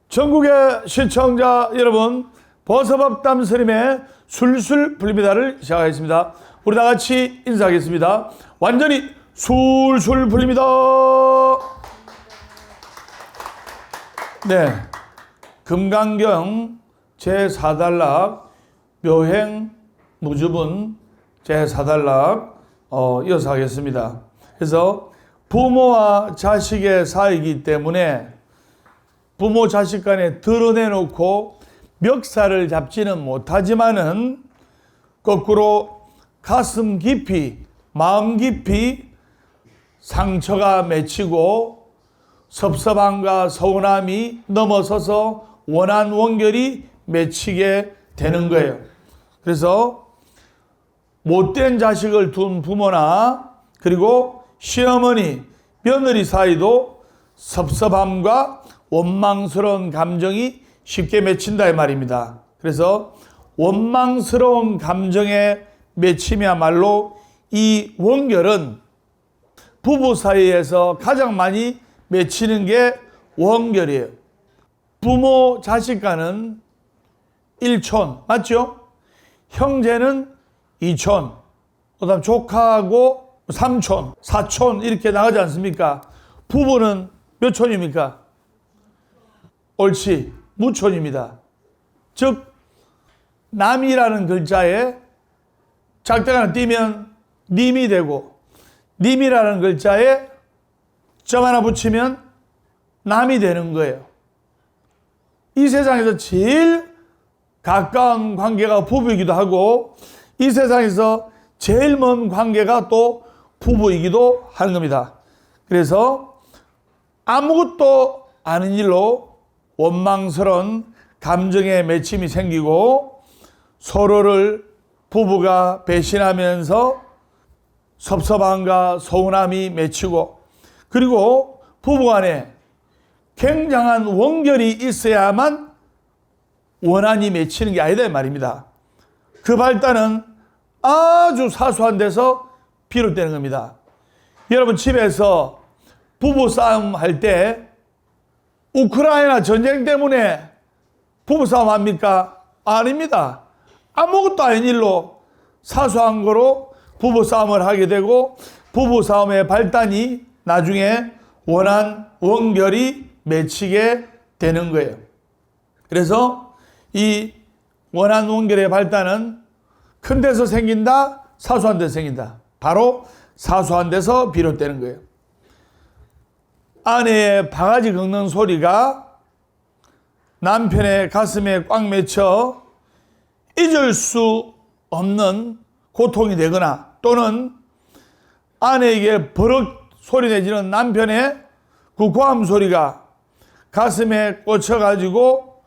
전국의 시청자 여러분, 버섯밥담 스님의 술술 풀립니다를 시작하겠습니다. 우리 다 같이 인사하겠습니다. 완전히 술술 풀립니다. 네, 금강경 제4단락 묘행 무주분 제4단락 이어서 하겠습니다. 그래서 부모와 자식의 사이이기 때문에 부모 자식 간에 드러내놓고 멱살을 잡지는 못하지만은 거꾸로 가슴 깊이, 마음 깊이 상처가 맺히고 섭섭함과 서운함이 넘어서서 원한 원결이 맺히게 되는 거예요. 그래서 못된 자식을 둔 부모나 그리고 시어머니, 며느리 사이도 섭섭함과 원망스러운 감정이 쉽게 맺힌다 이 말입니다. 그래서 원망스러운 감정에 맺히면야말로 이 원결은 부부 사이에서 가장 많이 맺히는 게 원결이에요. 부모 자식 간은 1촌 맞죠? 형제는 2촌, 그다음 조카하고 3촌, 4촌 이렇게 나가지 않습니까? 부부는 몇 촌입니까? 옳지, 무촌입니다. 즉 남이라는 글자에 작대가 하나 띄면 님이 되고 님이라는 글자에 점 하나 붙이면 남이 되는 거예요. 이 세상에서 제일 가까운 관계가 부부이기도 하고 이 세상에서 제일 먼 관계가 또 부부이기도 하는 겁니다. 그래서 아무것도 아닌 일로 원망스러운 감정의 맺힘이 생기고 서로를 부부가 배신하면서 섭섭함과 서운함이 맺히고 그리고 부부간에 굉장한 원결이 있어야만 원한이 맺히는 게 아니다 이 말입니다. 그 발단은 아주 사소한 데서 비롯되는 겁니다. 여러분 집에서 부부싸움 할 때 우크라이나 전쟁 때문에 부부싸움 합니까? 아닙니다. 아무것도 아닌 일로 사소한 거로 부부싸움을 하게 되고 부부싸움의 발단이 나중에 원한 원결이 맺히게 되는 거예요. 그래서 이 원한 원결의 발단은 큰 데서 생긴다, 사소한 데서 생긴다. 바로 사소한 데서 비롯되는 거예요. 아내의 바가지 긁는 소리가 남편의 가슴에 꽉 맺혀 잊을 수 없는 고통이 되거나 또는 아내에게 버럭 소리 내지는 남편의 고함 소리가 가슴에 꽂혀가지고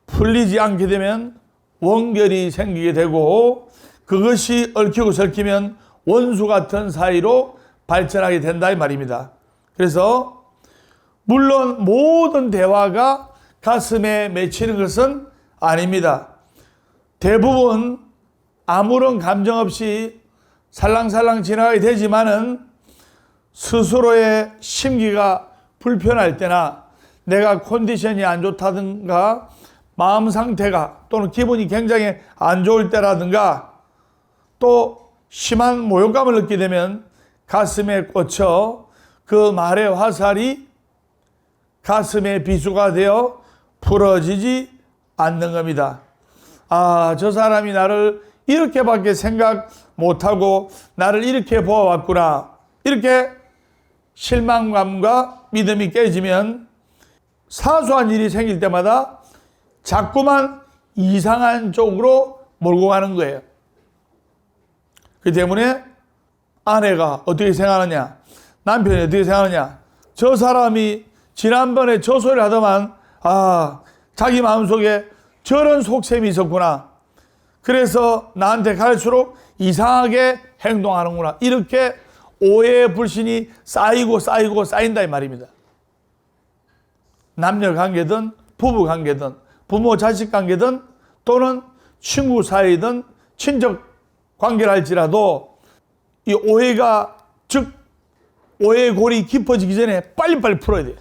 풀리지 않게 되면 원결이 생기게 되고 그것이 얽히고 설키면 원수 같은 사이로 발전하게 된다 이 말입니다. 그래서 물론 모든 대화가 가슴에 맺히는 것은 아닙니다. 대부분 아무런 감정 없이 살랑살랑 지나가게 되지만은 스스로의 심기가 불편할 때나 내가 컨디션이 안 좋다든가 마음 상태가 또는 기분이 굉장히 안 좋을 때라든가 또 심한 모욕감을 느끼게 되면 가슴에 꽂혀 그 말의 화살이 가슴의 비수가 되어 풀어지지 않는 겁니다. 아, 저 사람이 나를 이렇게밖에 생각 못하고 나를 이렇게 보아왔구나. 이렇게 실망감과 믿음이 깨지면 사소한 일이 생길 때마다 자꾸만 이상한 쪽으로 몰고 가는 거예요. 그 때문에 아내가 어떻게 생각하느냐, 남편이 어떻게 생각하느냐, 저 사람이 지난번에 저 소리를 하더만 자기 마음속에 저런 속셈이 있었구나. 그래서 나한테 갈수록 이상하게 행동하는구나. 이렇게 오해의 불신이 쌓이고 쌓인다 이 말입니다. 남녀 관계든 부부 관계든 부모 자식 관계든 또는 친구 사이든 친척 관계랄지라도 이 오해가 즉 오해의 골이 깊어지기 전에 빨리빨리 풀어야 돼요.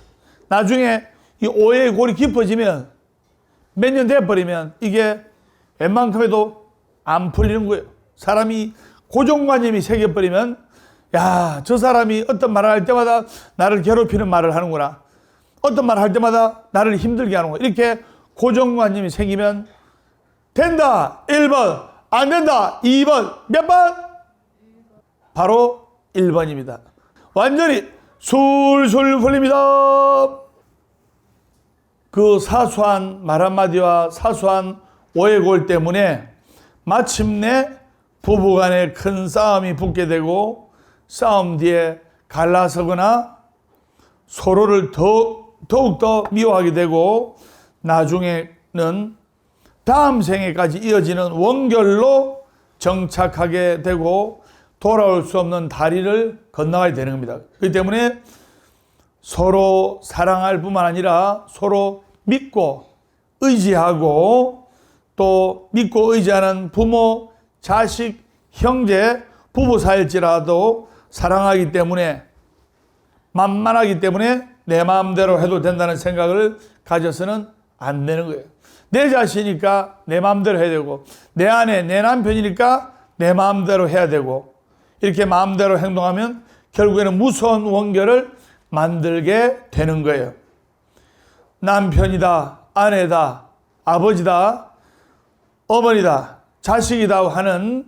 나중에 이 오해의 골이 깊어지면 몇 년 돼버리면 이게 웬만큼 해도 안 풀리는 거예요. 사람이 고정관념이 생겨버리면 야, 저 사람이 어떤 말을 할 때마다 나를 괴롭히는 말을 하는구나. 어떤 말을 할 때마다 나를 힘들게 하는구나. 이렇게 고정관념이 생기면 된다 1번, 안 된다 2번, 몇 번? 바로 1번입니다. 완전히 술술 풀립니다. 그 사소한 말 한마디와 사소한 오해골 때문에 마침내 부부간에 큰 싸움이 붙게 되고 싸움 뒤에 갈라서거나 서로를 더욱더 미워하게 되고 나중에는 다음 생에까지 이어지는 원결로 정착하게 되고 돌아올 수 없는 다리를 건너가야 되는 겁니다. 그렇기 때문에 서로 사랑할 뿐만 아니라 서로 믿고 의지하고 또 믿고 의지하는 부모, 자식, 형제, 부부 사이일지라도 사랑하기 때문에 만만하기 때문에 내 마음대로 해도 된다는 생각을 가져서는 안 되는 거예요. 내 자식이니까 내 마음대로 해야 되고 내 아내, 내 남편이니까 내 마음대로 해야 되고 이렇게 마음대로 행동하면 결국에는 무서운 원결을 만들게 되는 거예요. 남편이다, 아내다, 아버지다, 어머니다, 자식이다 하는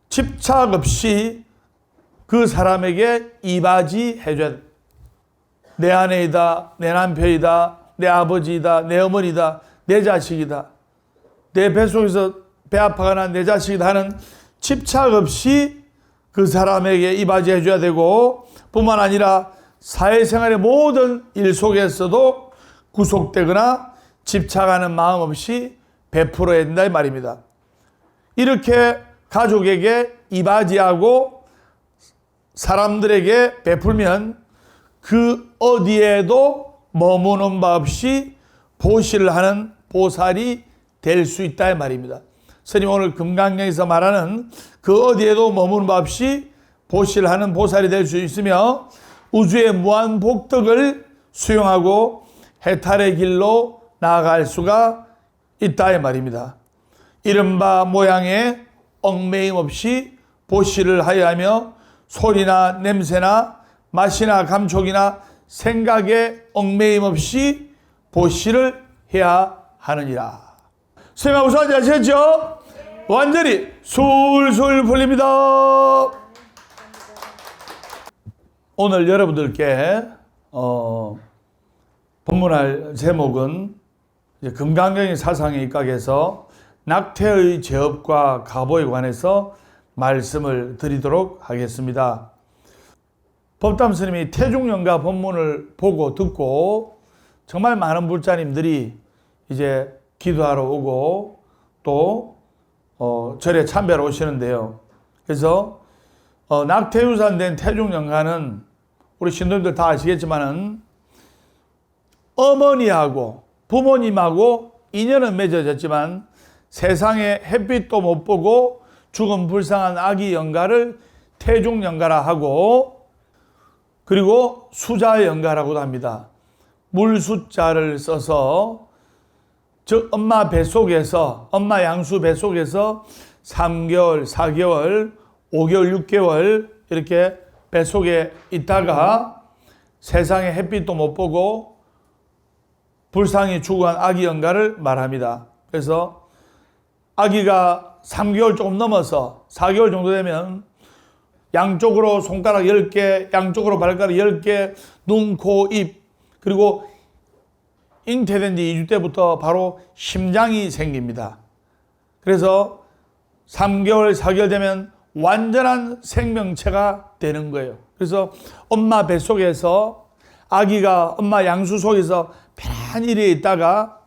집착 없이 그 사람에게 이바지 해줘야 돼. 내 아내이다, 내 남편이다, 내 아버지이다, 내 어머니다, 내 자식이다. 내 뱃속에서 배 아파가 난 내 자식이다 하는 집착 없이 그 사람에게 이바지 해줘야 되고 뿐만 아니라 사회생활의 모든 일 속에서도 구속되거나 집착하는 마음 없이 베풀어야 된다 이 말입니다. 이렇게 가족에게 이바지하고 사람들에게 베풀면 그 어디에도 머무는 바 없이 보시를 하는 보살이 될 수 있다 이 말입니다. 스님 오늘 금강경에서 말하는 그 어디에도 머무는 바 없이 보시를 하는 보살이 될 수 있으며 우주의 무한 복덕을 수용하고 해탈의 길로 나아갈 수가 있다 이 말입니다. 이른바 모양의 얽매임 없이 보시를 하여하며 소리나 냄새나 맛이나 감촉이나 생각에 얽매임 없이 보시를 해야 하느니라. 선생님 우선 아시겠죠? 완전히 술술 풀립니다. 오늘 여러분들께 본문할 제목은 금강경의 사상에 입각해서 낙태의 제업과 가보에 관해서 말씀을 드리도록 하겠습니다. 법담 스님이 태중연가 본문을 보고 듣고 정말 많은 불자님들이 이제 기도하러 오고 또 절에 참배하러 오시는데요. 그래서 낙태유산된 태중연가는 우리 신도님들 다 아시겠지만은 어머니하고 부모님하고 인연은 맺어졌지만 세상에 햇빛도 못 보고 죽은 불쌍한 아기 연가를 태중연가라 하고 그리고 수자연가라고도 합니다. 물숫자를 써서 즉 엄마 뱃속에서 엄마 양수 뱃속에서 3개월, 4개월, 5개월, 6개월 이렇게 뱃속에 있다가 세상에 햇빛도 못 보고 불쌍히 죽어간 아기 연가를 말합니다. 그래서 아기가 3개월 조금 넘어서 4개월 정도 되면 양쪽으로 손가락 10개, 양쪽으로 발가락 10개, 눈, 코, 입 그리고 잉태된 지 2주 때부터 바로 심장이 생깁니다. 그래서 3개월, 4개월 되면 완전한 생명체가 되는 거예요. 그래서 엄마 뱃속에서 아기가 엄마 양수 속에서 편안히 있다가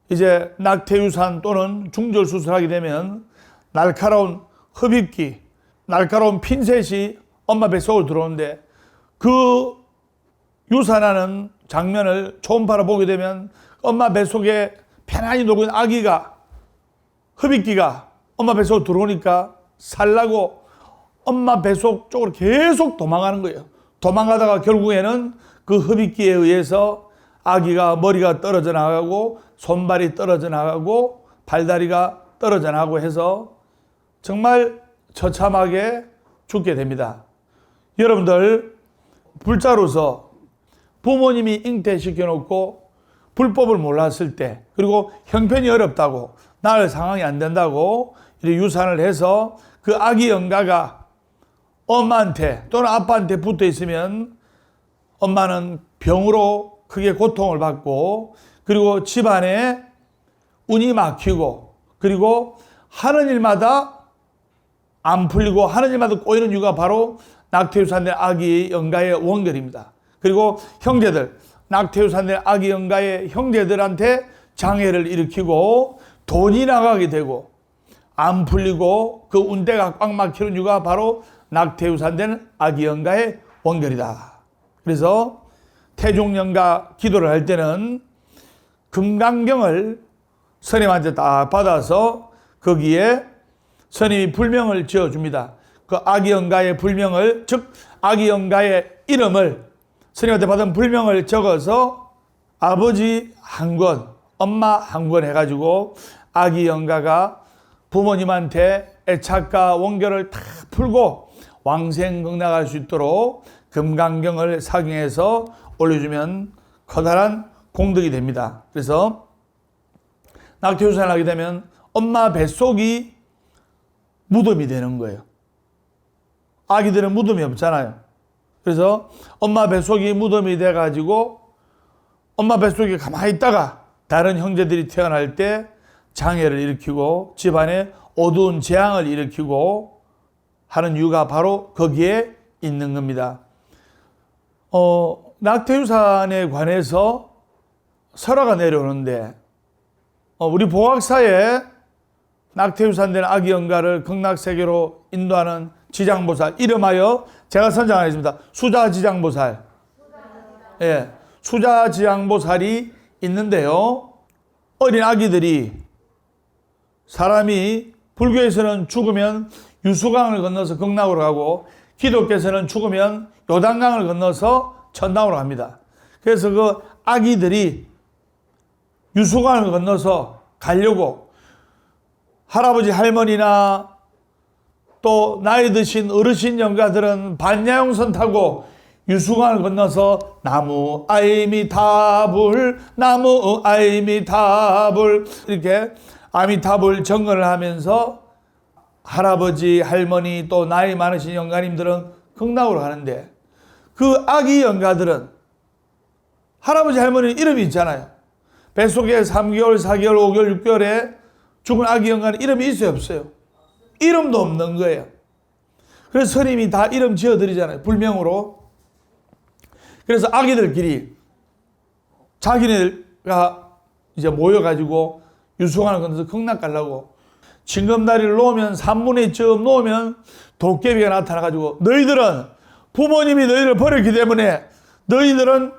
이제 낙태유산 또는 중절 수술하게 되면 날카로운 흡입기, 날카로운 핀셋이 엄마 뱃속으로 들어오는데 그 유산하는 장면을 초음파로 보게 되면 엄마 뱃속에 편안히 놀고 있는 아기가 흡입기가 엄마 뱃속으로 들어오니까 살라고 엄마 뱃속 쪽으로 계속 도망가는 거예요. 도망가다가 결국에는 그 흡입기에 의해서 아기가 머리가 떨어져 나가고 손발이 떨어져 나가고 발다리가 떨어져 나가고 해서 정말 처참하게 죽게 됩니다. 여러분들 불자로서 부모님이 잉태시켜 놓고 불법을 몰랐을 때, 그리고 형편이 어렵다고 낳을 상황이 안 된다고 이렇게 유산을 해서 그 아기 영가가 엄마한테 또는 아빠한테 붙어 있으면 엄마는 병으로 크게 고통을 받고, 그리고 집안에 운이 막히고, 그리고 하는 일마다 안 풀리고 하는 일마다 꼬이는 이유가 바로 낙태유산된 아기 영가의 원결입니다. 그리고 형제들, 낙태유산된 아기 영가의 형제들한테 장애를 일으키고 돈이 나가게 되고 안 풀리고 그 운대가 꽉 막히는 이유가 바로 낙태유산된 아기 영가의 원결이다. 그래서 태중영가 기도를 할 때는 금강경을 스님한테 딱 받아서 거기에 스님이 불명을 지어줍니다. 그 아기 영가의 불명을, 즉 아기 영가의 이름을 스님한테 받은 불명을 적어서 아버지 한 권, 엄마 한 권 해가지고 아기 영가가 부모님한테 애착과 원결을 다 풀고 왕생극락할 수 있도록 금강경을 사경해서 올려주면 커다란 공덕이 됩니다. 그래서 낙태유산을 하게 되면 엄마 뱃속이 무덤이 되는 거예요. 아기들은 무덤이 없잖아요. 그래서 엄마 뱃속이 무덤이 돼가지고 엄마 뱃속에 가만히 있다가 다른 형제들이 태어날 때 장애를 일으키고 집안에 어두운 재앙을 일으키고 하는 이유가 바로 거기에 있는 겁니다. 낙태유산에 관해서 설화가 내려오는데 우리 보학사에 낙태유산된 아기 영가를 극락세계로 인도하는 지장보살, 이름하여 제가 선정하겠습니다. 수자지장보살. 예, 수자지장보살이 있는데요. 어린 아기들이, 사람이 불교에서는 죽으면 유수강을 건너서 극락으로 가고 기독교에서는 죽으면 요단강을 건너서 천당으로 갑니다. 그래서 그 아기들이 유수강을 건너서 가려고 할아버지 할머니나 또 나이 드신 어르신 영가들은 반야용선 타고 유수강을 건너서 나무 아미타불 나무 아미타불 이렇게 아미타불 정언을 하면서 할아버지 할머니 또 나이 많으신 영가님들은 극락으로 가는데, 그 아기 영가들은 할아버지 할머니 이름이 있잖아요. 뱃속에 3개월 4개월 5개월 6개월에 죽은 아기 영가는 이름이 있어요 없어요? 이름도 없는 거예요. 그래서 스님이 다 이름 지어드리잖아요, 불명으로. 그래서 아기들끼리 자기네가 이제 모여가지고 유수강을 건너서 극락 가려고 징검다리를 놓으면, 산문에 쯤 놓으면 도깨비가 나타나가지고 너희들은 부모님이 너희를 버렸기 때문에 너희들은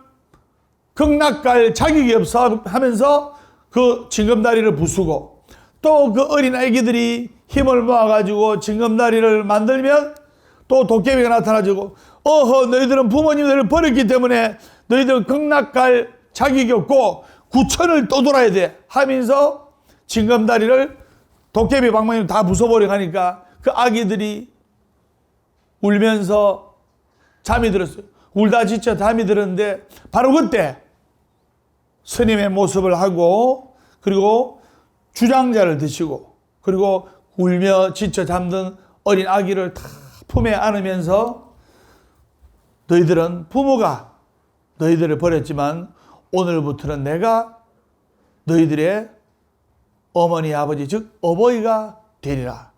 극락 갈 자격이 없어 하면서 그 징검다리를 부수고, 또 그 어린 아기들이 힘을 모아가지고 징검다리를 만들면 또 도깨비가 나타나지고 어허 너희들은 부모님들을 버렸기 때문에 너희들은 극락 갈 자격이 없고 구천을 떠돌아야 돼 하면서 징검다리를 도깨비 방망이로 다 부숴버려 가니까 그 아기들이 울면서 잠이 들었어요. 울다 지쳐 잠이 들었는데 바로 그때 스님의 모습을 하고, 그리고 주장자를 드시고, 그리고 울며 지쳐 잠든 어린 아기를 다 품에 안으면서 너희들은 부모가 너희들을 버렸지만 오늘부터는 내가 너희들의 어머니 아버지 즉 어버이가 되리라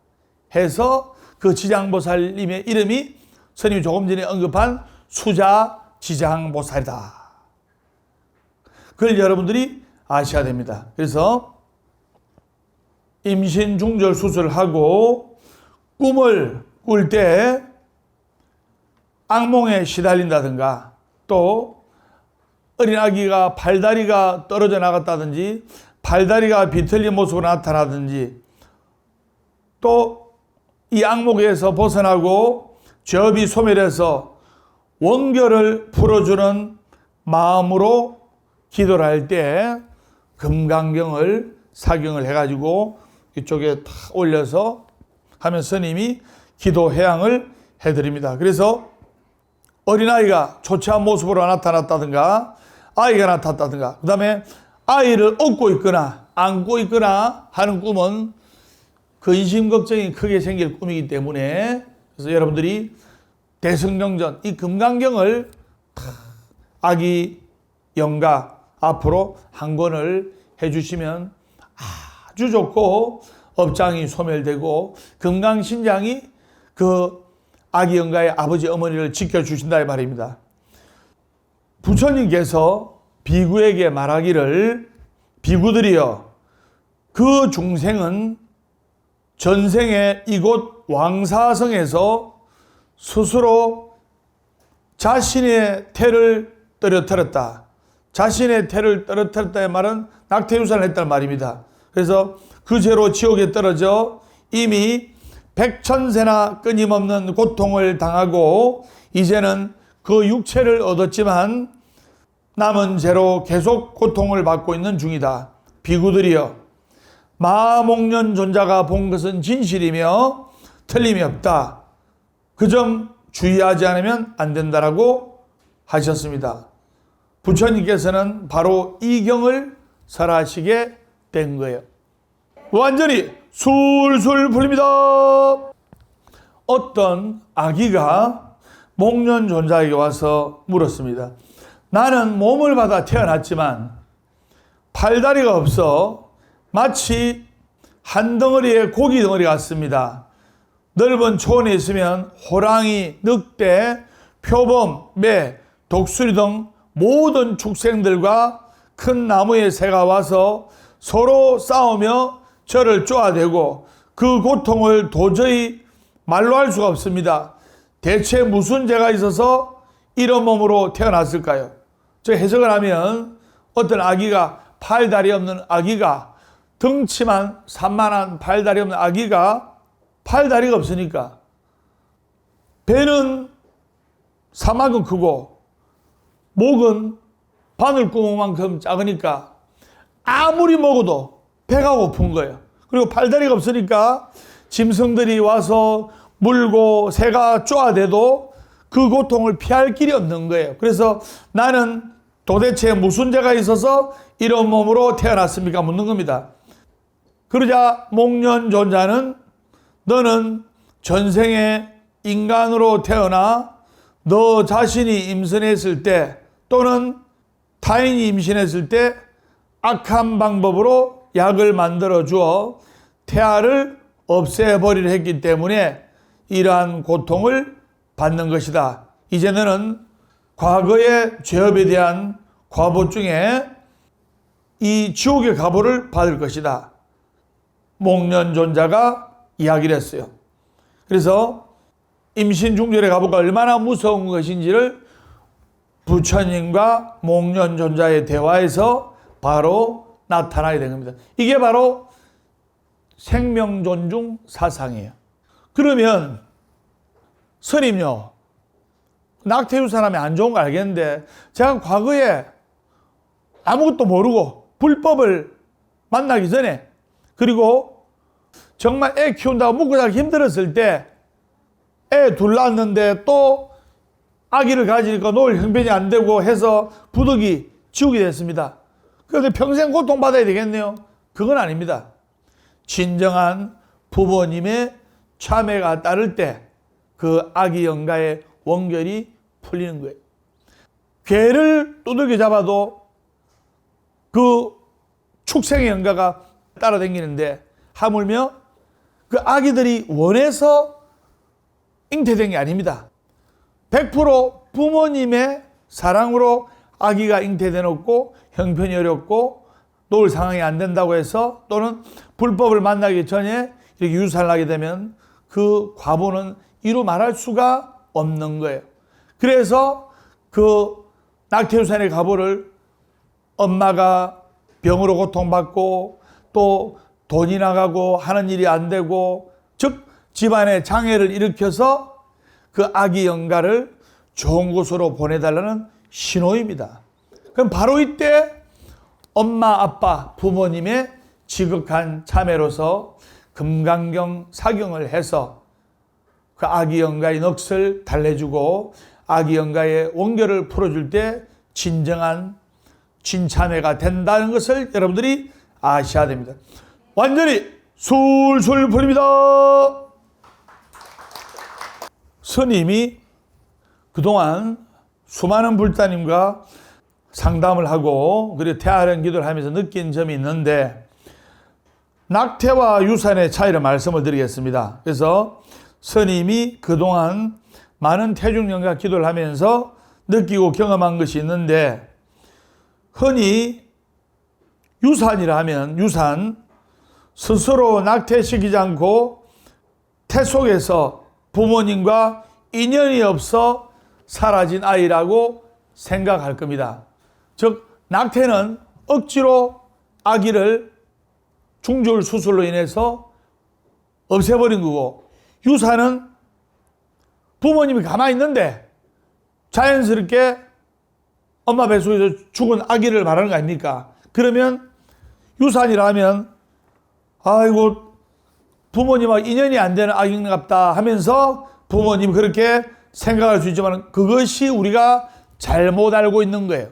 해서 그 지장보살님의 이름이 스님이 조금 전에 언급한 수자지장보살이다. 그걸 여러분들이 아셔야 됩니다. 그래서 임신 중절 수술하고 꿈을 꿀 때 악몽에 시달린다든가, 또 어린 아기가 발다리가 떨어져 나갔다든지 발다리가 비틀린 모습으로 나타나든지, 또 이 악몽에서 벗어나고 죄업이 소멸해서 원결을 풀어주는 마음으로 기도를 할 때 금강경을 사경을 해가지고 이쪽에 탁 올려서 하면 스님이 기도 회양을 해드립니다. 그래서 어린아이가 초췌한 모습으로 나타났다든가 아이가 나타났다든가 그 다음에 아이를 업고 있거나 안고 있거나 하는 꿈은 근심 걱정이 크게 생길 꿈이기 때문에 그래서 여러분들이 대성령전 이 금강경을 아기 영가 앞으로 한 권을 해주시면 아주 좋고 업장이 소멸되고 금강신장이 그 아기 영가의 아버지 어머니를 지켜주신다 이 말입니다. 부처님께서 비구에게 말하기를 비구들이여 그 중생은 전생에 이곳 왕사성에서 스스로 자신의 태를 떨어뜨렸다. 자신의 태를 떨어뜨렸다의 말은 낙태유산을 했다는 말입니다. 그래서 그 죄로 지옥에 떨어져 이미 백천세나 끊임없는 고통을 당하고 이제는 그 육체를 얻었지만 남은 죄로 계속 고통을 받고 있는 중이다. 비구들이여 마목련존자가 본 것은 진실이며 틀림이 없다. 그 점 주의하지 않으면 안 된다라고 하셨습니다. 부처님께서는 바로 이 경을 설하시게 된 거예요. 완전히 술술 풀립니다. 어떤 아기가 목련존자에게 와서 물었습니다. 나는 몸을 받아 태어났지만 팔다리가 없어 마치 한 덩어리의 고기 덩어리 같습니다. 넓은 초원에 있으면 호랑이, 늑대, 표범, 매, 독수리 등 모든 축생들과 큰 나무의 새가 와서 서로 싸우며 저를 쪼아대고 그 고통을 도저히 말로 할 수가 없습니다. 대체 무슨 죄가 있어서 이런 몸으로 태어났을까요? 저 해석을 하면 어떤 아기가 팔다리 없는 아기가 덩치만 산만한 팔다리 없는 아기가 팔다리가 없으니까 배는 사만큼 크고 목은 바늘구멍만큼 작으니까 아무리 먹어도 배가 고픈 거예요. 그리고 팔다리가 없으니까 짐승들이 와서 물고 새가 쪼아대도 그 고통을 피할 길이 없는 거예요. 그래서 나는 도대체 무슨 죄가 있어서 이런 몸으로 태어났습니까? 묻는 겁니다. 그러자 목련존자는 너는 전생에 인간으로 태어나 너 자신이 임신했을 때 또는 타인이 임신했을 때 악한 방법으로 약을 만들어 주어 태아를 없애버리려 했기 때문에 이러한 고통을 받는 것이다. 이제 너는 과거의 죄업에 대한 과보 중에 이 지옥의 과보를 받을 것이다. 목련존자가 이야기를 했어요. 그래서 임신중절의 과보가 얼마나 무서운 것인지를 부처님과 목련존자의 대화에서 바로 나타나게 된 겁니다. 이게 바로 생명존중 사상이에요. 그러면 스님요, 낙태유산하면 안 좋은 거 알겠는데 제가 과거에 아무것도 모르고 불법을 만나기 전에 그리고 정말 애 키운다고 묵고 자기 힘들었을 때 애 둘 낳았는데 또 아기를 가지니까 놓을 형편이 안 되고 해서 부득이 지옥이 됐습니다. 그런데 평생 고통받아야 되겠네요. 그건 아닙니다. 진정한 부모님의 참회가 따를 때 그 아기 영가의 원결이 풀리는 거예요. 개를 두들겨 잡아도 그 축생의 영가가 따라다니는데 하물며 그 아기들이 원해서 잉태된 게 아닙니다. 100% 부모님의 사랑으로 아기가 잉태되었고 형편이 어렵고 놓을 상황이 안 된다고 해서 또는 불법을 만나기 전에 이렇게 유산을 하게 되면 그 과보는 이루 말할 수가 없는 거예요. 그래서 그 낙태유산의 과보를 엄마가 병으로 고통받고 또 돈이 나가고 하는 일이 안 되고 즉 집안에 장애를 일으켜서 그 아기 영가를 좋은 곳으로 보내달라는 신호입니다. 그럼 바로 이때 엄마, 아빠, 부모님의 지극한 자매로서 금강경 사경을 해서 그 아기 영가의 넋을 달래주고 아기 영가의 원결을 풀어줄 때 진정한 진자매가 된다는 것을 여러분들이 아셔야 됩니다. 완전히 술술 풀립니다. 스님이 그동안 수많은 불자님과 상담을 하고 그리고 태아령 기도를 하면서 느낀 점이 있는데 낙태와 유산의 차이를 말씀을 드리겠습니다. 그래서 스님이 그동안 많은 태중령과 기도를 하면서 느끼고 경험한 것이 있는데 흔히 유산이라 하면 유산 스스로 낙태시키지 않고 태 속에서 부모님과 인연이 없어 사라진 아이라고 생각할 겁니다. 즉 낙태는 억지로 아기를 중절 수술로 인해서 없애버린 거고 유산은 부모님이 가만히 있는데 자연스럽게 엄마 뱃속에서 죽은 아기를 말하는 거 아닙니까? 그러면 유산이라면 아이고 부모님하고 인연이 안 되는 아기인갑다 하면서 부모님 그렇게 생각할 수 있지만 그것이 우리가 잘못 알고 있는 거예요.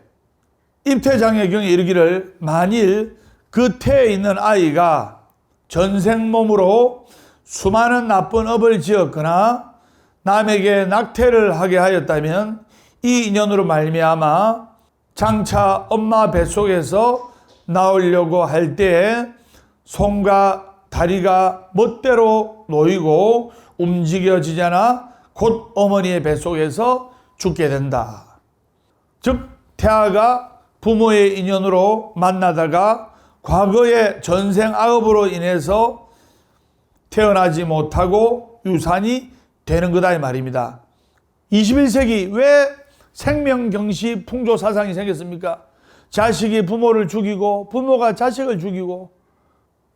입퇴장의 경에 이르기를 만일 그 태에 있는 아이가 전생 몸으로 수많은 나쁜 업을 지었거나 남에게 낙태를 하게 하였다면 이 인연으로 말미암아 장차 엄마 뱃속에서 나오려고 할 때에 손과 다리가 멋대로 놓이고 움직여지잖아 곧 어머니의 뱃속에서 죽게 된다. 즉 태아가 부모의 인연으로 만나다가 과거의 전생 악업으로 인해서 태어나지 못하고 유산이 되는 거다 이 말입니다. 21세기 왜 생명경시 풍조 사상이 생겼습니까? 자식이 부모를 죽이고 부모가 자식을 죽이고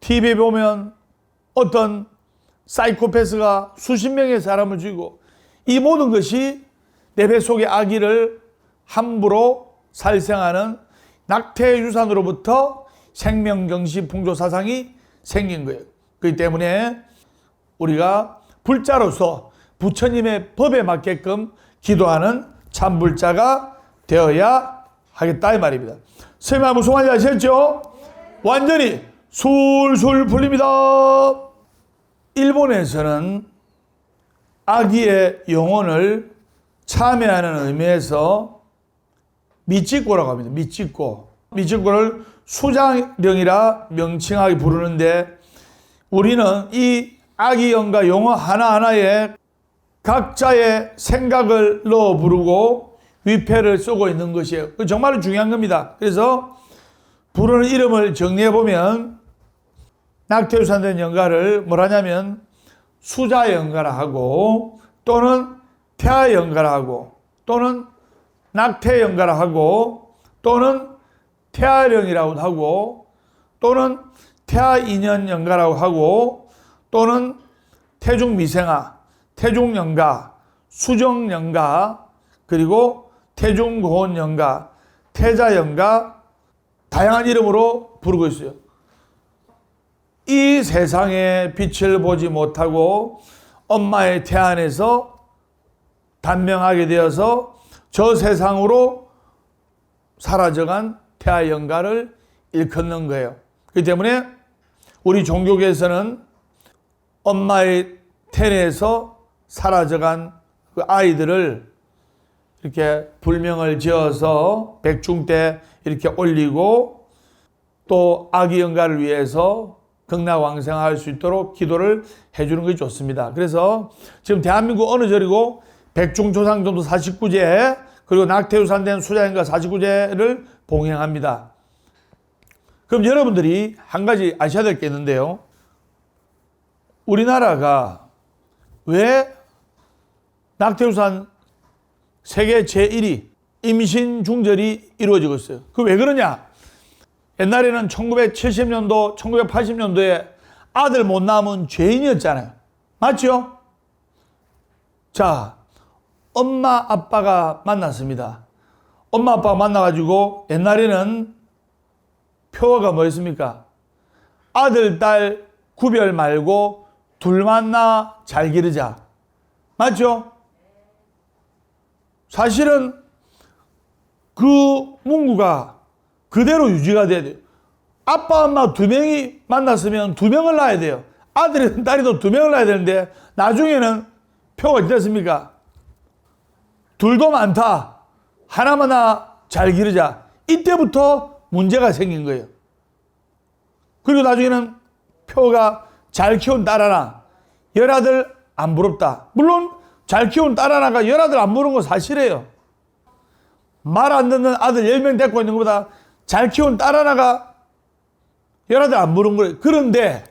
TV에 보면 어떤 사이코패스가 수십 명의 사람을 죽이고 이 모든 것이 내 뱃속의 아기를 함부로 살생하는 낙태 유산으로부터 생명경시 풍조 사상이 생긴 거예요. 그렇기 때문에 우리가 불자로서 부처님의 법에 맞게끔 기도하는 참불자가 되어야 하겠다 이 말입니다. 선생님 무슨 말인지 아셨죠? 완전히 술술 풀립니다. 일본에서는 아기의 영혼을 참여하는 의미에서 미찌꼬라고 합니다. 미찌꼬를 수장령이라 명칭하게 부르는데 우리는 이 아기 영가 용어 하나하나에 각자의 생각을 넣어 부르고 위패를 쓰고 있는 것이에요. 정말 중요한 겁니다. 그래서 부르는 이름을 정리해 보면 낙태유산된 영가를 뭐라냐면 수자 영가라 하고 또는 태아 영가라 하고 또는 낙태 영가라 하고 또는 태아령이라고 하고 또는 태아 인연 영가라고 하고 또는 태중 미생아, 태중 영가, 수정 영가 그리고 태중 고온 영가, 태자 영가 다양한 이름으로 부르고 있어요. 이 세상에 빛을 보지 못하고 엄마의 태 안에서 단명하게 되어서 저 세상으로 사라져간 태아 영가를 일컫는 거예요. 그렇기 때문에 우리 종교계에서는 엄마의 태 내에서 사라져간 그 아이들을 이렇게 불명을 지어서 백중 때 이렇게 올리고 또 아기 영가를 위해서 극락왕생할 수 있도록 기도를 해주는 것이 좋습니다. 그래서 지금 대한민국 어느 절이고 백중조상정도 49제 그리고 낙태유산된 수자영가 49제를 봉행합니다. 그럼 여러분들이 한 가지 아셔야 될 게 있는데요. 우리나라가 왜 낙태유산 세계 제1위 임신 중절이 이루어지고 있어요. 그 왜 그러냐? 옛날에는 1970년도, 1980년도에 아들 못 낳으면 죄인이었잖아요. 맞죠? 자, 엄마 아빠가 만났습니다. 엄마 아빠가 만나가지고 옛날에는 표어가 뭐였습니까? 아들, 딸 구별 말고 둘 만나 잘 기르자. 맞죠? 사실은 그 문구가 그대로 유지가 돼야 돼요. 아빠, 엄마 두 명이 만났으면 두 명을 낳아야 돼요. 아들이든 딸이든 두 명을 낳아야 되는데 나중에는 표가 어땠습니까? 둘도 많다. 하나만 잘 기르자. 이때부터 문제가 생긴 거예요. 그리고 나중에는 표가 잘 키운 딸 하나, 열아들 안 부럽다. 물론 잘 키운 딸 하나가 열아들 안 부르는 건 사실이에요. 말 안 듣는 아들 10명 데리고 있는 것보다 잘 키운 딸 하나가 열아들 안 부르는 거예요. 그런데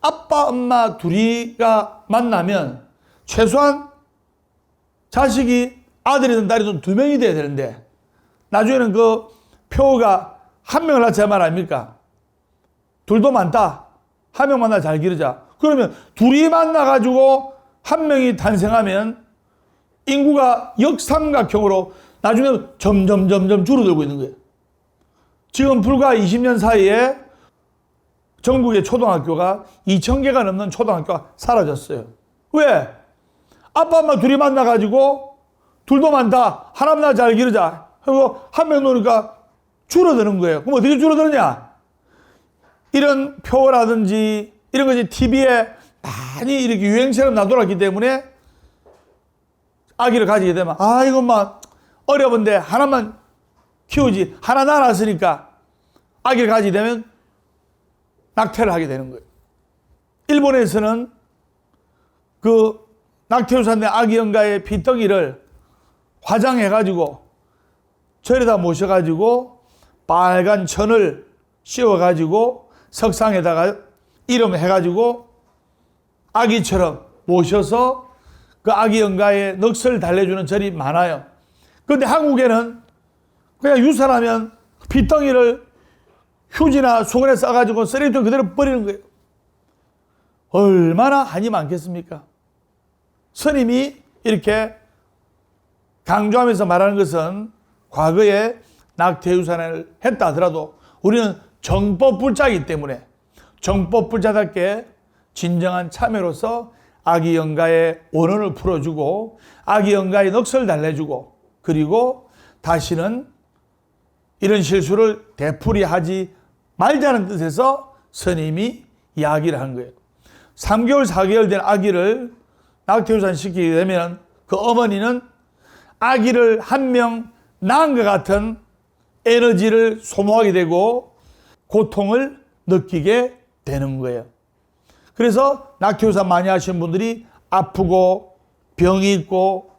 아빠, 엄마 둘이가 만나면 최소한 자식이 아들이든 딸이든 두 명이 돼야 되는데 나중에는 그 표가 한 명을 낳자 말 아닙니까? 둘도 많다. 한 명 만나 잘 기르자. 그러면 둘이 만나가지고 한 명이 탄생하면 인구가 역삼각형으로 나중에 점점 줄어들고 있는 거예요. 지금 불과 20년 사이에 전국의 초등학교가 2,000개가 넘는 초등학교가 사라졌어요. 왜? 아빠, 엄마 둘이 만나가지고 둘도 많다. 하나만 잘 기르자. 그리고 한 명 놓으니까 줄어드는 거예요. 그럼 어떻게 줄어드느냐? 이런 표라든지 이런 것이 TV에 많이 이렇게 유행처럼 나돌았기 때문에 아기를 가지게 되면 이것만 어려운데 하나만 키우지. 하나 낳았으니까 아기를 가지게 되면 낙태를 하게 되는 거예요. 일본에서는 그 낙태유산된 아기 영가의 피덩이를 화장해가지고 절에다 모셔가지고 빨간 천을 씌워가지고 석상에다가 이름 해가지고 아기처럼 모셔서 그 아기 영가의 넋을 달래주는 절이 많아요. 그런데 한국에는 그냥 유산하면 피덩이를 휴지나 수건에 싸가지고 쓰레기통에 그대로 버리는 거예요. 얼마나 한이 많겠습니까? 스님이 이렇게 강조하면서 말하는 것은 과거에 낙태유산을 했다 하더라도 우리는 정법불자이기 때문에 정법불자답게 진정한 참여로서 아기 영가의 원혼을 풀어주고 아기 영가의 넋을 달래주고 그리고 다시는 이런 실수를 되풀이하지 말자는 뜻에서 스님이 이야기를 하는 거예요. 3개월, 4개월 된 아기를 낙태유산 시키게 되면 그 어머니는 아기를 한 명 낳은 것 같은 에너지를 소모하게 되고 고통을 느끼게 되는 거예요. 그래서 낙태유산 많이 하시는 분들이 아프고 병이 있고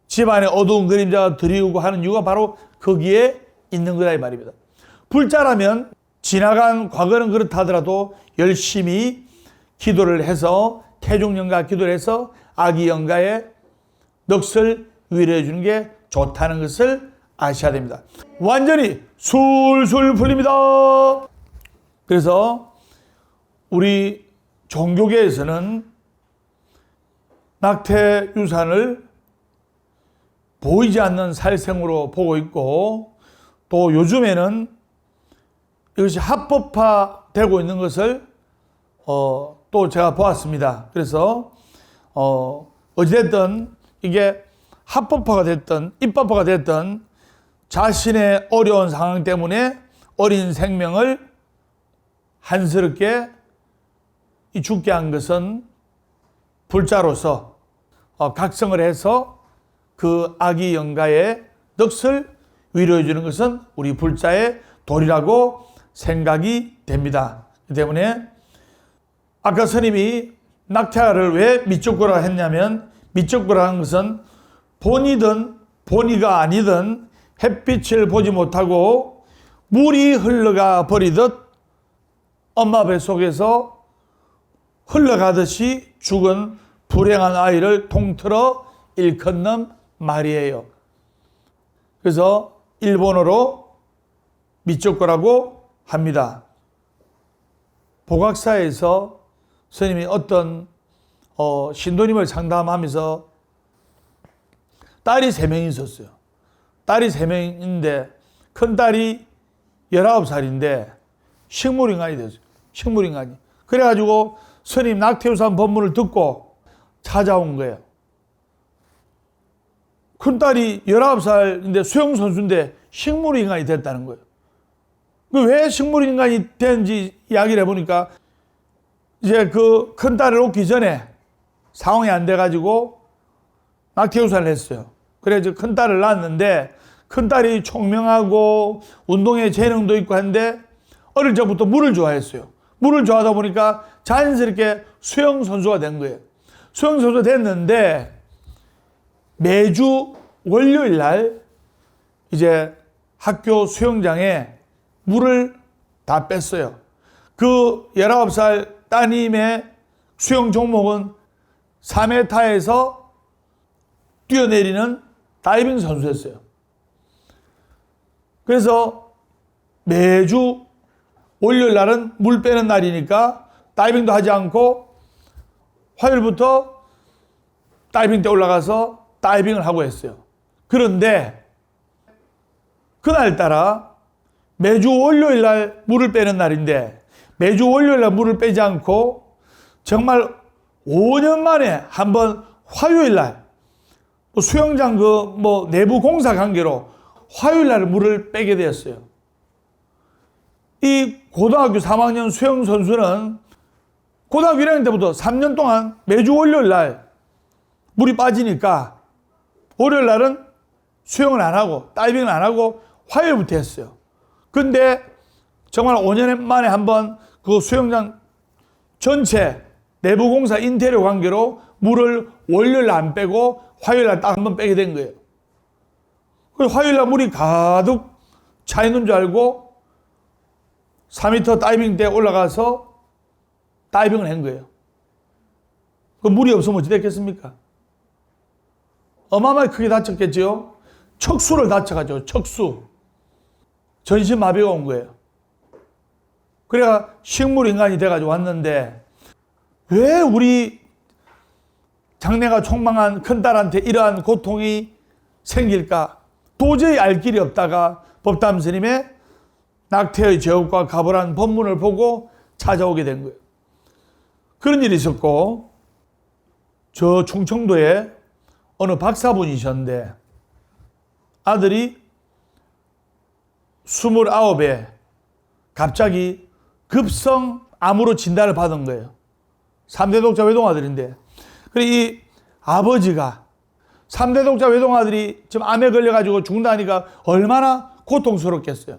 집안에 어두운 그림자가 드리우고 하는 이유가 바로 거기에 있는 거다 이 말입니다. 불자라면 지나간 과거는 그렇다 하더라도 열심히 기도를 해서 태중영가 기도를 해서 아기 영가의 넋을 위로해 주는 게 좋다는 것을 아셔야 됩니다. 완전히 술술 풀립니다. 그래서 우리 종교계에서는 낙태 유산을 보이지 않는 살생으로 보고 있고 또 요즘에는 이것이 합법화되고 있는 것을 또 제가 보았습니다. 그래서 어찌됐든 이게 합법화가 됐든 입법화가 됐든 자신의 어려운 상황 때문에 어린 생명을 한스럽게 죽게 한 것은 불자로서 각성을 해서 그 아기 영가의 넋을 위로해 주는 것은 우리 불자의 도리라고 생각이 됩니다. 때문에 아까 스님이 낙태를 왜 미적고라 했냐면 미적고라 한 것은 본이든 본이가 아니든 햇빛을 보지 못하고 물이 흘러가 버리듯 엄마 뱃속에서 흘러가듯이 죽은 불행한 아이를 통틀어 일컫는 말이에요. 그래서 일본어로 미적고라고 합니다. 복학사에서 스님이 어떤 신도님을 상담하면서 딸이 3명이 있었어요. 딸이 3명인데 큰딸이 19살인데 식물인간이 됐어요. 식물인간이. 그래가지고 스님 낙태유산 법문을 듣고 찾아온 거예요. 큰딸이 19살인데 수영선수인데 식물인간이 됐다는 거예요. 왜 식물인간이 됐는지 이야기를 해보니까 이제 그 큰딸을 놓기 전에 상황이 안 돼가지고 낙태유산을 했어요. 그래서 큰딸을 낳았는데 큰딸이 총명하고 운동에 재능도 있고 한데 어릴 적부터 물을 좋아했어요. 물을 좋아하다 보니까 자연스럽게 수영선수가 된 거예요. 수영선수가 됐는데 매주 월요일 날 이제 학교 수영장에 물을 다 뺐어요. 그 19살 따님의 수영 종목은 3m에서 뛰어내리는 다이빙 선수였어요. 그래서 매주 월요일 날은 물 빼는 날이니까 다이빙도 하지 않고 화요일부터 다이빙 때 올라가서 다이빙을 하고 했어요. 그런데 그날따라 매주 월요일 날 물을 빼는 날인데 매주 월요일 날 물을 빼지 않고 정말 5년 만에 한번 화요일 날 수영장 내부 공사 관계로 화요일 날 물을 빼게 되었어요. 이 고등학교 3학년 수영 선수는 고등학교 1학년 때부터 3년 동안 매주 월요일 날 물이 빠지니까 월요일 날은 수영을 안 하고 다이빙을 안 하고 화요일부터 했어요. 근데 정말 5년 만에 한번 그 수영장 전체 내부 공사 인테리어 관계로 물을 월요일 날 안 빼고 화요일 날 딱 한번 빼게 된 거예요. 그래서 화요일 날 물이 가득 차 있는 줄 알고 4m 다이빙 때 올라가서 다이빙을 한 거예요. 그 물이 없으면 어찌 됐겠습니까? 어마어마하게 크게 다쳤겠죠. 척수를 다쳐가지고 척수. 전신마비가 온 거예요. 그래가 식물인간이 돼가지고 왔는데 왜 우리 장래가 촉망한 큰딸한테 이러한 고통이 생길까? 도저히 알 길이 없다가 법담 스님의 낙태의 제업과 가보란 법문을 보고 찾아오게 된 거예요. 그런 일이 있었고 저 충청도에 어느 박사분이셨는데 아들이 29에 갑자기 급성 암으로 진단을 받은 거예요. 3대 독자 외동아들인데 그리고 이 아버지가 3대 독자 외동아들이 지금 암에 걸려가지고 죽는다니까 얼마나 고통스럽겠어요.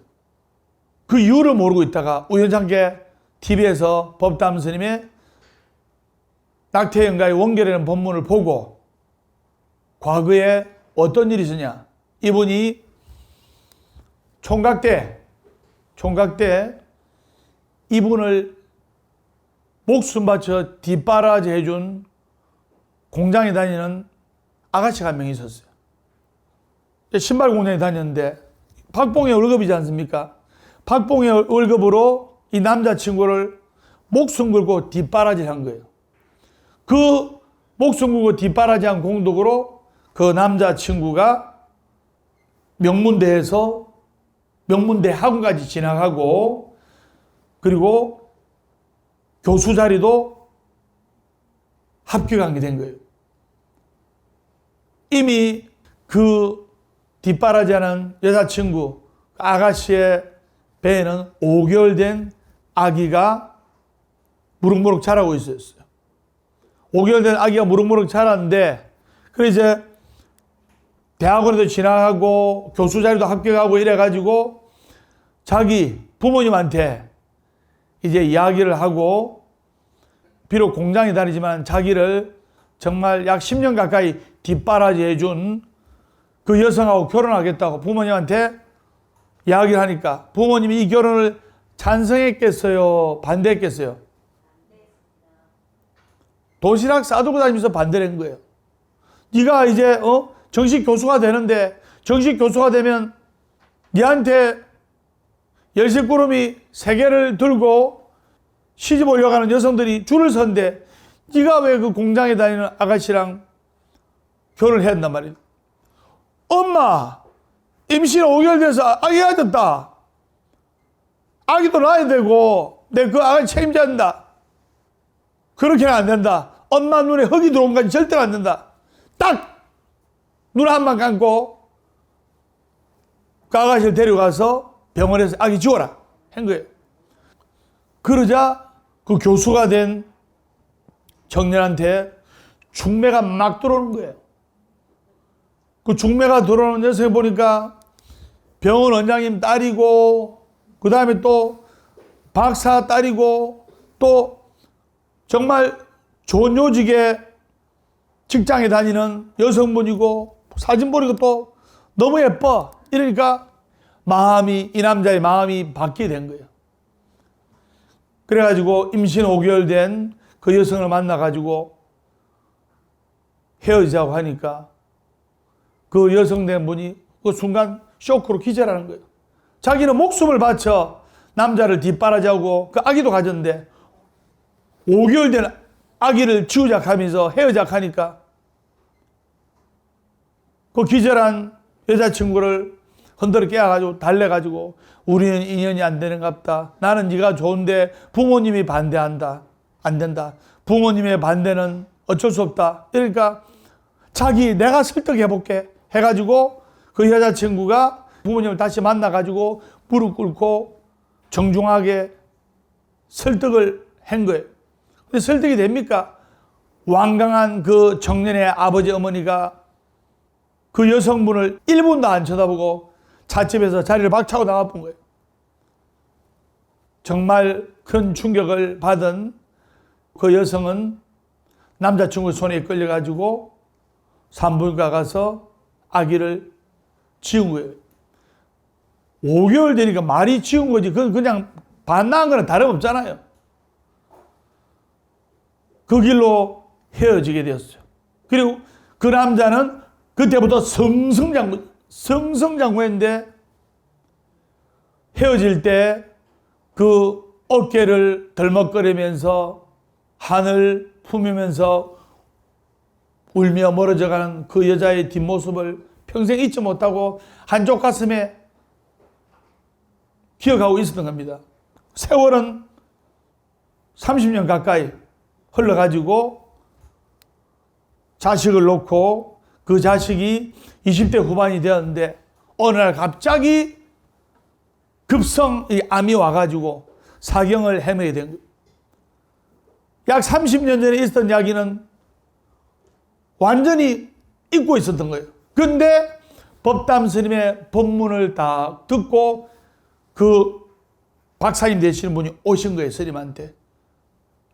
그 이유를 모르고 있다가 우연찮게 TV에서 법담 스님의 낙태연가의 원결이라는 법문을 보고 과거에 어떤 일이 있었냐. 이분이 총각 때 이분을 목숨 바쳐 뒷바라지 해준 공장에 다니는 아가씨가 한 명 있었어요. 신발 공장에 다녔는데 박봉의 월급이지 않습니까? 박봉의 월급으로 이 남자친구를 목숨 걸고 뒷바라지를 한 거예요. 그 목숨 걸고 뒷바라지한 공덕으로 그 남자친구가 명문대에서 명문대 학원까지 진학하고 그리고 교수 자리도 합격하게 된 거예요. 이미 그 뒷바라지하는 여자친구 아가씨의 배에는 5개월 된 아기가 무럭무럭 자라고 있었어요. 5개월 된 아기가 무럭무럭 자랐는데 그래서 이제 대학원에도 진학하고 교수 자리도 합격하고 이래가지고 자기 부모님한테 이제 이야기를 하고 비록 공장에 다니지만 자기를 정말 약 10년 가까이 뒷바라지 해준 그 여성하고 결혼하겠다고 부모님한테 이야기를 하니까 부모님이 이 결혼을 찬성했겠어요? 반대했겠어요? 도시락 싸들고 다니면서 반대를 한 거예요. 네가 이제 정식 교수가 되는데 정식 교수가 되면 네한테 열쇠꾸러미 3개를 들고 시집 올려가는 여성들이 줄을 선데 네가 왜 그 공장에 다니는 아가씨랑 결혼을 해야 한단 말이에요. 엄마 임신 5개월 돼서 아기가 됐다. 아기도 낳아야 되고 내 그 아기 책임져야 된다. 그렇게는 안 된다. 엄마 눈에 흙이 들어온 까지 절대로 안 된다. 딱 눈 한 번 감고 그 아가씨를 데려가서 병원에서 아기 지워라 한 거예요. 그러자 그 교수가 된 청년한테 중매가 막 들어오는 거예요. 그 중매가 들어오는 녀석을 보니까 병원 원장님 딸이고, 그 다음에 또 박사 딸이고, 또 정말 좋은 요직에 직장에 다니는 여성분이고, 사진 보니까 또 너무 예뻐. 이러니까 이 남자의 마음이 바뀌게 된 거예요. 그래가지고 임신 5개월 된 그 여성을 만나가지고 헤어지자고 하니까 그 여성 된 분이 그 순간 쇼크로 기절하는 거예요. 자기는 목숨을 바쳐 남자를 뒷바라지하고 그 아기도 가졌는데 5개월 된 아기를 지우자 하면서 헤어지자 하니까 그 기절한 여자친구를 흔들어 깨워가지고 달래가지고 우리는 인연이 안 되는갑다. 나는 네가 좋은데 부모님이 반대한다. 안 된다. 부모님의 반대는 어쩔 수 없다. 그러니까 내가 설득해볼게 해가지고 그 여자친구가 부모님을 다시 만나가지고 무릎 꿇고 정중하게 설득을 한 거예요. 근데 설득이 됩니까? 완강한 그 청년의 아버지 어머니가 그 여성분을 1분도 안 쳐다보고 찻집에서 자리를 박차고 나가본 거예요. 정말 큰 충격을 받은 그 여성은 남자친구 손에 끌려가지고 산부인과 가서 아기를 지운 거예요. 5개월 되니까 말이 지운 거지. 그건 그냥 반나간 거랑 다름없잖아요. 그 길로 헤어지게 되었어요. 그리고 그 남자는 그때부터 승승장구했는데 헤어질 때 그 어깨를 덜먹거리면서 하늘 품으면서 울며 멀어져가는 그 여자의 뒷모습을 평생 잊지 못하고 한쪽 가슴에 기억하고 있었던 겁니다. 세월은 30년 가까이 흘러가지고 자식을 놓고 그 자식이 20대 후반이 되었는데 어느 날 갑자기 급성 암이 와가지고 사경을 헤매게 된 거예요. 약 30년 전에 있었던 이야기는 완전히 잊고 있었던 거예요. 그런데 법담 스님의 법문을 다 듣고 그 박사님 되시는 분이 오신 거예요. 스님한테.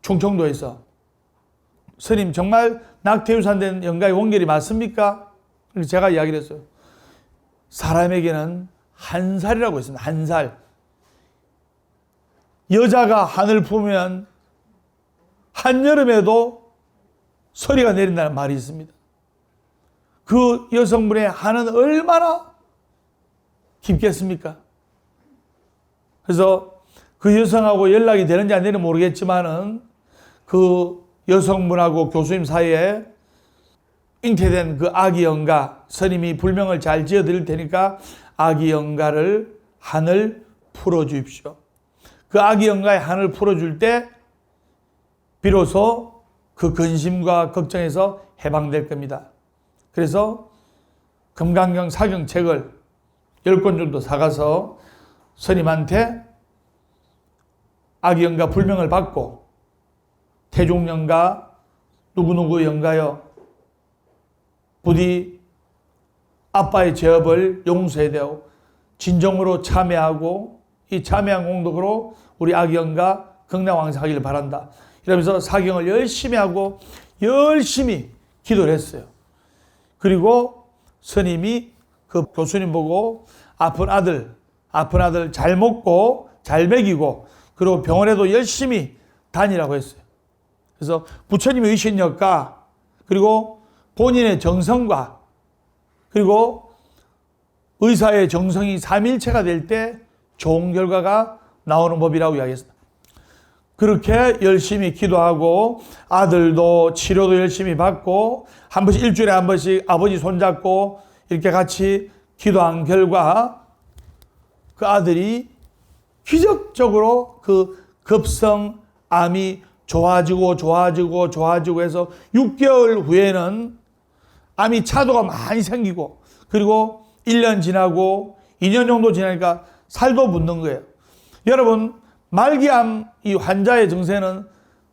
충청도에서. 스님 정말 낙태유산 된 영가의 원결이 맞습니까? 그래서 제가 이야기를 했어요. 사람에게는 한 살이라고 했습니다. 한 살. 여자가 하늘 품으면 한여름에도 서리가 내린다는 말이 있습니다. 그 여성분의 한은 얼마나 깊겠습니까? 그래서 그 여성하고 연락이 되는지 안 되는지 모르겠지만은 그 여성분하고 교수님 사이에 잉태된 그 아기 영가, 스님이 불명을 잘 지어 드릴 테니까 아기 영가를 한을 풀어 주십시오. 그 아기 영가의 한을 풀어 줄 때 비로소 그 근심과 걱정에서 해방될 겁니다. 그래서 금강경 사경책을 10권 정도 사가서 스님한테 아기 영가 불명을 받고 태종 영가 누구누구 영가여 부디 아빠의 죄업을 용서해야 되고 진정으로 참회하고 이 참회한 공덕으로 우리 아기 영가 극락왕사하기를 바란다. 이러면서 사경을 열심히 하고 열심히 기도를 했어요. 그리고 스님이 그 교수님 보고 아픈 아들 잘 먹고 잘 먹이고 그리고 병원에도 열심히 다니라고 했어요. 그래서 부처님의 의신력과 그리고 본인의 정성과 그리고 의사의 정성이 삼일체가 될 때 좋은 결과가 나오는 법이라고 이야기했습니다. 그렇게 열심히 기도하고 아들도 치료도 열심히 받고 한 번씩 일주일에 한 번씩 아버지 손잡고 이렇게 같이 기도한 결과 그 아들이 기적적으로 그 급성암이 좋아지고 해서 6개월 후에는 암이 차도가 많이 생기고, 그리고 1년 지나고 2년 정도 지나니까 살도 붙는 거예요. 여러분, 말기암 이 환자의 증세는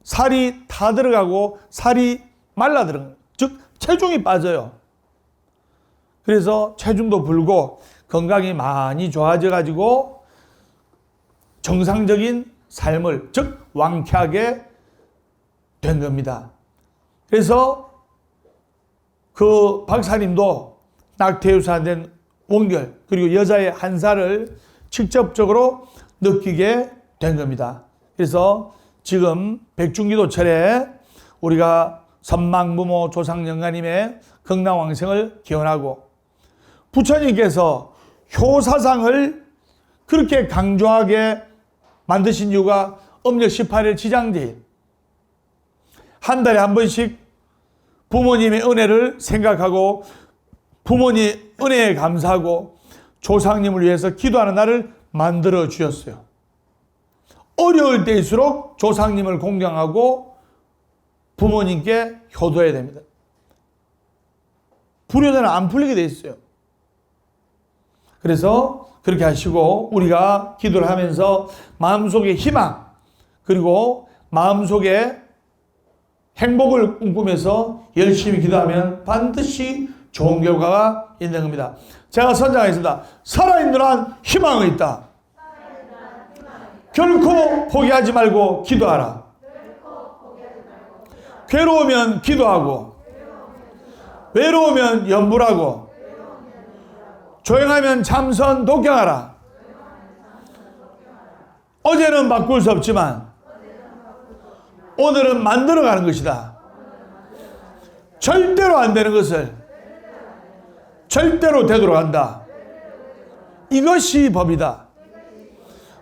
살이 타 들어가고 살이 말라 들어가는 거예요. 즉 체중이 빠져요. 그래서 체중도 불고 건강이 많이 좋아져 가지고 정상적인 삶을, 즉 왕쾌하게 된 겁니다. 그래서 그 박사님도 낙태유산된 원결, 그리고 여자의 한 살을 직접적으로 느끼게 된 겁니다. 그래서 지금 백중기도철에 우리가 선망부모 조상영가님의 극락왕생을 기원하고, 부처님께서 효사상을 그렇게 강조하게 만드신 이유가 음력 18일 지장제일, 한 달에 한 번씩 부모님의 은혜를 생각하고 부모님 은혜에 감사하고 조상님을 위해서 기도하는 날을 만들어 주셨어요. 어려울 때일수록 조상님을 공경하고 부모님께 효도해야 됩니다. 불효자는 안 풀리게 돼 있어요. 그래서 그렇게 하시고, 우리가 기도를 하면서 마음속에 희망, 그리고 마음속에 행복을 꿈꾸면서 열심히 기도하면 반드시 좋은 결과가 있는 겁니다. 제가 선장하겠습니다. 살아있는 한 희망이 있다. 결코 포기하지 말고 기도하라. 괴로우면 기도하고, 외로우면 염불하고, 조용하면 참선 독경하라. 어제는 바꿀 수 없지만 오늘은 만들어가는 것이다. 절대로 안 되는 것을 절대로 되도록 한다. 이것이 법이다.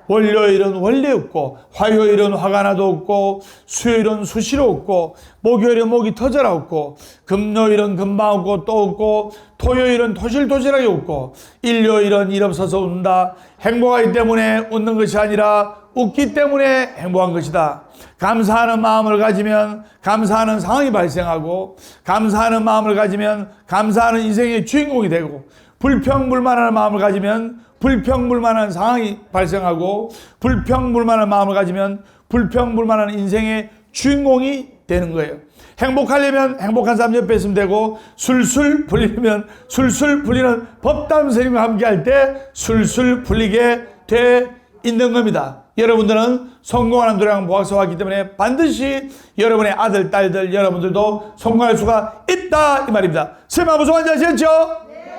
월요일은 원래 없고, 화요일은 화가 나도 없고, 수요일은 수시로 없고, 목요일은 목이 터져라 없고, 금요일은 금방 없고 또 없고, 토요일은 토실토실하게 없고, 일요일은 일 없어서 웃는다. 행복하기 때문에 웃는 것이 아니라 웃기 때문에 행복한 것이다. 감사하는 마음을 가지면 감사하는 상황이 발생하고, 감사하는 마음을 가지면 감사하는 인생의 주인공이 되고, 불평불만하는 마음을 가지면 불평불만한 상황이 발생하고, 불평불만한 마음을 가지면 불평불만한 인생의 주인공이 되는 거예요. 행복하려면 행복한 사람 옆에 있으면 되고, 술술 풀리면 술술 풀리는 법담 선생님과 함께 할 때 술술 풀리게 돼 있는 겁니다. 여러분들은 성공하는 도량 보학서 왔기 때문에 반드시 여러분의 아들, 딸들, 여러분들도 성공할 수가 있다, 이 말입니다. 선생님 무슨 완전 아시겠죠? 네.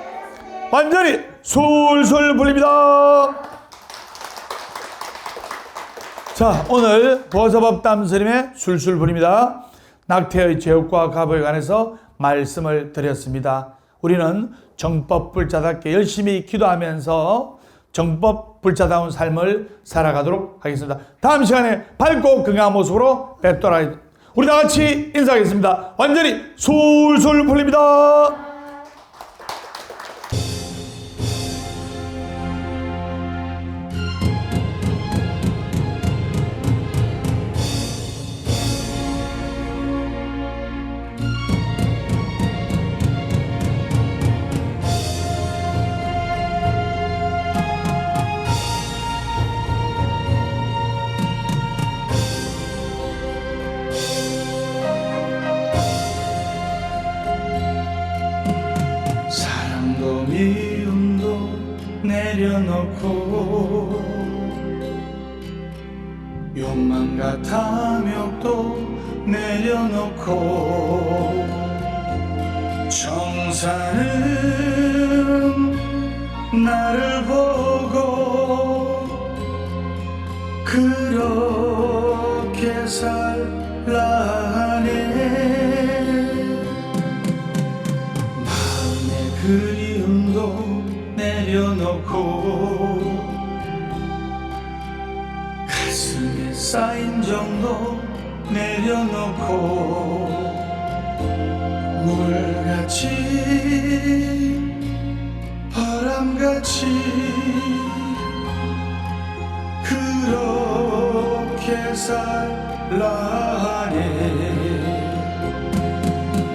완전히 술술 풀립니다. 자, 오늘 보서법담 스님의 술술 풀립니다. 낙태의 제육과 갑에 관해서 말씀을 드렸습니다. 우리는 정법불자답게 열심히 기도하면서 정법불자다운 삶을 살아가도록 하겠습니다. 다음 시간에 밝고 건강한 모습으로 뵙도록 하겠습니다. 우리 다 같이 인사하겠습니다. 완전히 술술 풀립니다. 미움도 내려놓고, 욕망과 탐욕도 내려놓고, 정사는 나를 보고 그렇게 살라네. 마음의 그리움도 내려놓고, 가슴에 쌓인 정도 내려놓고, 물같이 바람같이 그렇게 살라하네.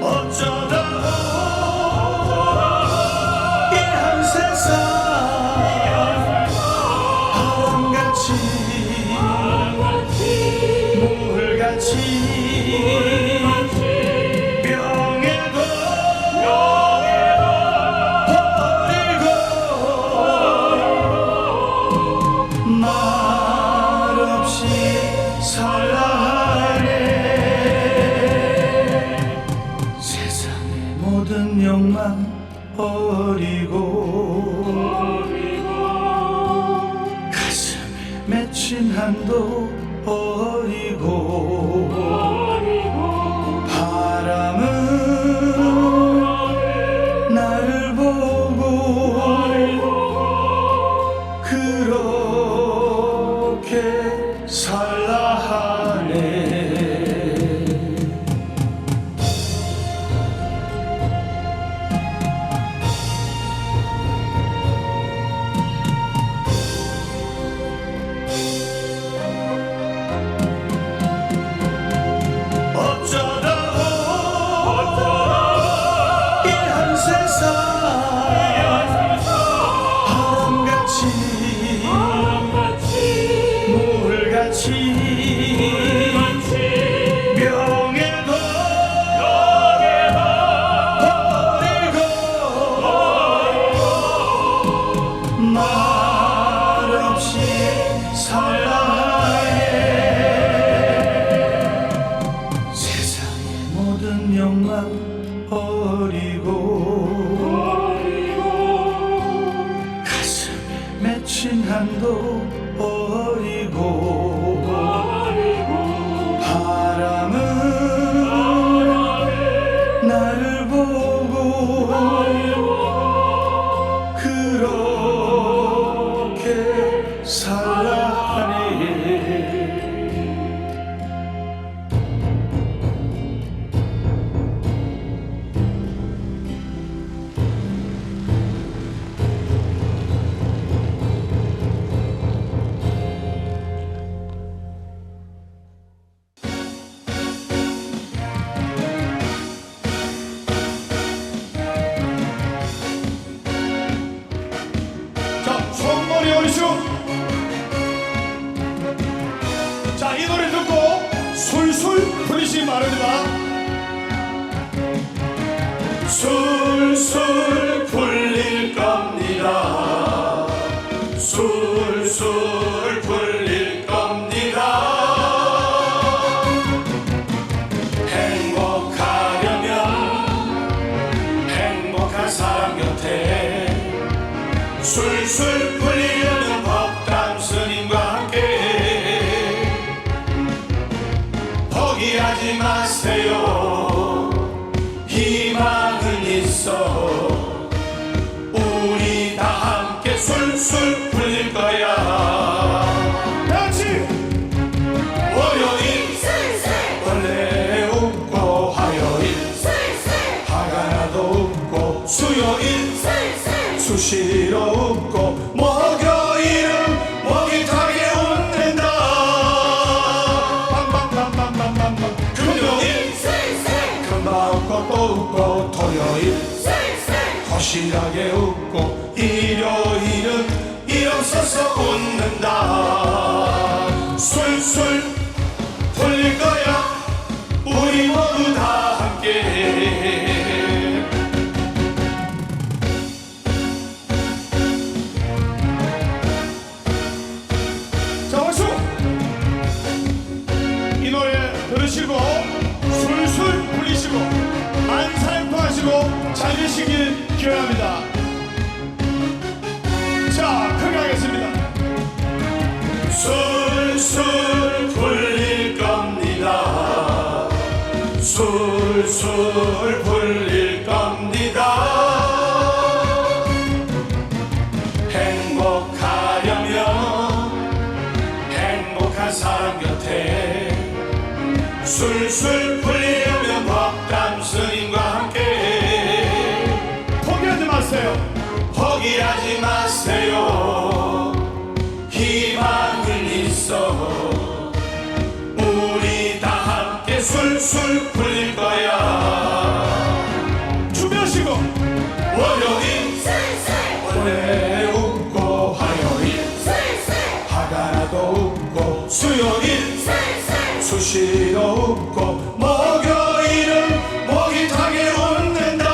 어쩌다 이 한 세상 바람같이 물같이 병에도 버리고 말없이 살라하네. 세상의 모든 욕망 버리고 가슴에 맺힌 한도 버리고 바람은 나를 보고 그렇게 살라하네. 어쩌다 이 한 세상 바람같이 물같이 병에도 버리고 말없이 살라하네. 세상의 모든 욕망 버리고 가슴에 맺힌 한도 버리고 바람은 나를 보고 그렇게 살라하네. 자, 손머리 오리쇼. 자, 이 노래 듣고 술술 풀리시기 바랍니다. 술술 풀릴 겁니다. 술술 풀릴 겁니다. 행복하려면 행복한 사람 곁에 술술 풀리려는 법담 스님과 함께 포기하지 마세요. 희망은 있어. 우리 다 함께 술술 풀릴 거야. 같이 월요일 술술 원래 웃고 화요일 술술 화가 나도 웃고 수요일 술술 수시로 웃고 목요일은 목이타게 웃는다. 빰빰빰빰빰빰빰 금요일 술술 금방 웃고 또 웃고 토요일 술술 거실하게 웃고 일요일은 일어서서 웃는다. 술술 풀릴 거야. 우리 모두 다 함께. 이 노래 들으시고 술술 풀리시고 안살도 하시고 잘 되시길 기원합니다. 자, 크게 하겠습니다. 술술 풀릴 겁니다. 술술 풀릴 겁니다. 행복하려면 행복한 사람 곁에 술술 풀리려면 법담 스님과 함께 포기하지 마세요. 포기하지 마세요. 희망은 있어. 술술 풀릴 거야. 준비하시고 월요일 원래 웃고 화요일 화가 나도 웃고 수요일 수시로 웃고 목요일은 목이 타게 웃는다.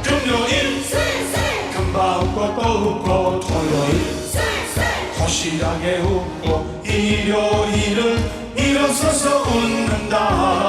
금요일 금방 웃고 또 웃고 토요일 도시락에 웃고 일요일은 일어서서 웃는다.